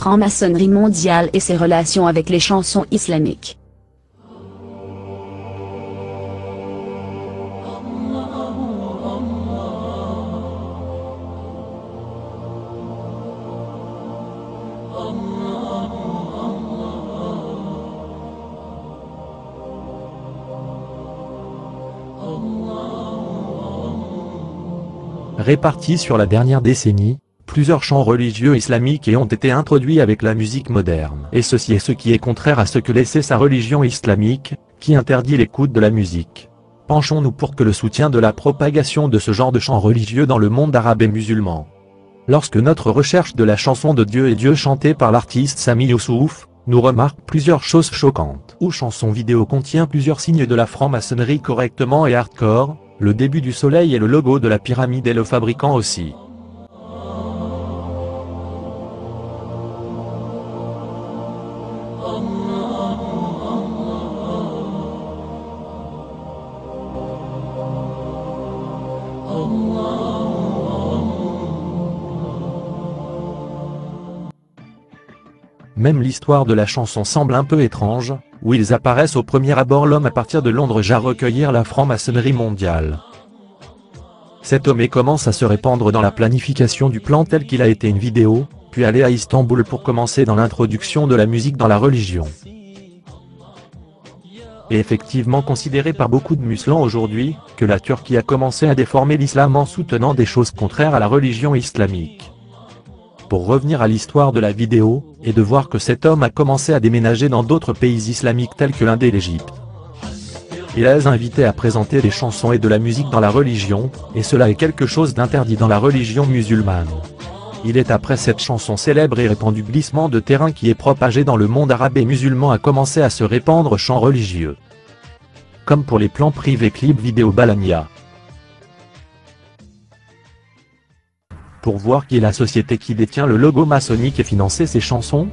franc-maçonnerie mondiale et ses relations avec les chansons islamiques. Répartis sur la dernière décennie, plusieurs chants religieux islamiques ont été introduits avec la musique moderne. Et ceci est ce qui est contraire à ce que laissait sa religion islamique, qui interdit l'écoute de la musique. Penchons-nous pour que le soutien de la propagation de ce genre de chants religieux dans le monde arabe et musulman. Lorsque notre recherche de la chanson de Dieu et Dieu chantée par l'artiste Sami Youssouf, nous remarque plusieurs choses choquantes. Ou chanson vidéo contient plusieurs signes de la franc-maçonnerie correctement et hardcore, le début du soleil et le logo de la pyramide et le fabricant aussi. Même l'histoire de la chanson semble un peu étrange, où ils apparaissent au premier abord l'homme à partir de Londres à recueillir la franc-maçonnerie mondiale. Cet homme commence à se répandre dans la planification du plan tel qu'il a été une vidéo, puis aller à Istanbul pour commencer dans l'introduction de la musique dans la religion. Et effectivement considéré par beaucoup de musulmans aujourd'hui, que la Turquie a commencé à déformer l'islam en soutenant des choses contraires à la religion islamique. Pour revenir à l'histoire de la vidéo, et de voir que cet homme a commencé à déménager dans d'autres pays islamiques tels que l'Inde et l'Égypte. Il les a invités à présenter des chansons et de la musique dans la religion, et cela est quelque chose d'interdit dans la religion musulmane. Il est après cette chanson célèbre et répandue glissement de terrain qui est propagée dans le monde arabe et musulman a commencé à se répandre chants religieux. Comme pour les plans privés clips vidéo Balania. Pour voir qui est la société qui détient le logo maçonnique et financer ces chansons.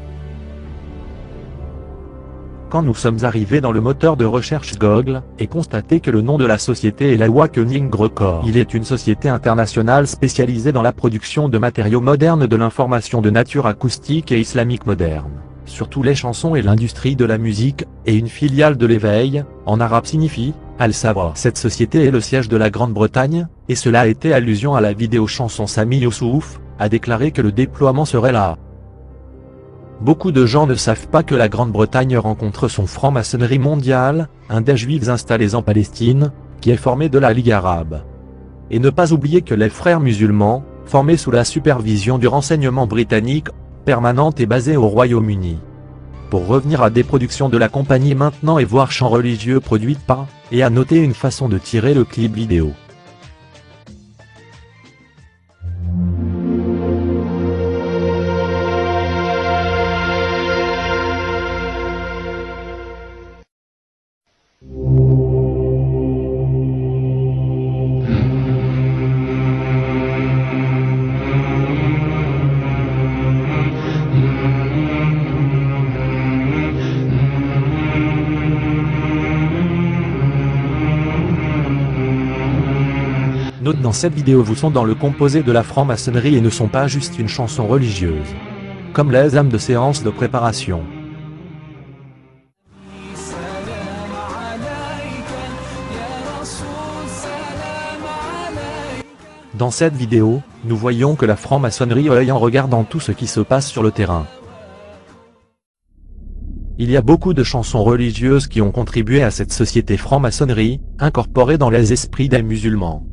Quand nous sommes arrivés dans le moteur de recherche Google, et constaté que le nom de la société est la Awakening Records. Il est une société internationale spécialisée dans la production de matériaux modernes de l'information de nature acoustique et islamique moderne, surtout les chansons et l'industrie de la musique, et une filiale de l'éveil, en arabe signifie Al-Sabra. Cette société est le siège de la Grande-Bretagne, et cela a été allusion à la vidéo chanson Sami Youssouf, a déclaré que le déploiement serait là. Beaucoup de gens ne savent pas que la Grande-Bretagne rencontre son franc-maçonnerie mondiale, un des juifs installés en Palestine, qui est formé de la Ligue arabe. Et ne pas oublier que les frères musulmans, formés sous la supervision du renseignement britannique, permanente et basés au Royaume-Uni. Pour revenir à des productions de la compagnie maintenant et voir chants religieux produites par, et à noter une façon de tirer le clip vidéo. Note dans cette vidéo vous sont dans le composé de la franc-maçonnerie et ne sont pas juste une chanson religieuse. Comme les âmes de séance de préparation. Dans cette vidéo, nous voyons que la franc-maçonnerie œille en regardant tout ce qui se passe sur le terrain. Il y a beaucoup de chansons religieuses qui ont contribué à cette société franc-maçonnerie, incorporée dans les esprits des musulmans.